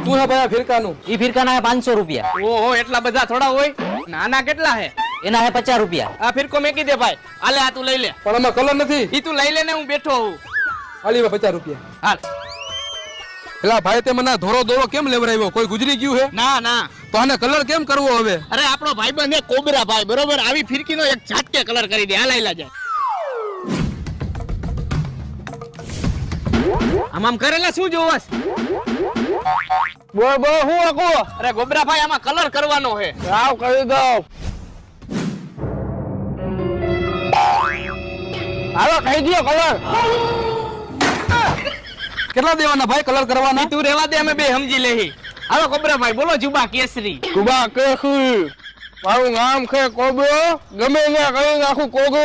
શું હે ભાઈ ફિરકાનું? ઈ ફિરકાના 500 રૂપિયા. ઓહો એટલા બધા થોડા હોય. નાના કેટલા હે? એના 50 રૂપિયા. આ ફિરકો મેકી દે ભાઈ. આલે આ તું લઈ લે. પણ આમાં કલર નથી. ઈ તું લઈ લે ને હું બેઠો હું. હાલી 50 રૂપિયા. હાલ. એલા ભાઈ તે મને ધોરો દોરો કેમ લેવરાવ્યો? કોઈ ગુજરી ગયું હે? ના ના. તો આને કલર કેમ કરવો હવે? અરે આપણો ભાઈબંધ હે કોબરા ભાઈ બરોબર. આવી ફિરકીનો એક ઝાટકે કલર કરી દે. હાલ જા. આમ કરેલા શું જોવસ? બોલ બોલ હું આકો? અરે ગોબરા ભાઈ આમાં કલર કરવાનો હે. આવ કરી દો. હાલો કહી દો કલર. કેટલા દેવાના ભાઈ કલર કરવાના? તું રેવા દે અમે બે સમજી લેહી. હાલો ગોબરા ભાઈ બોલો જુબા કેસરી. કુબા કેસરી. મારું નામ છે કોબરો. ગમે ત્યાં કરી નાખું કોબરો.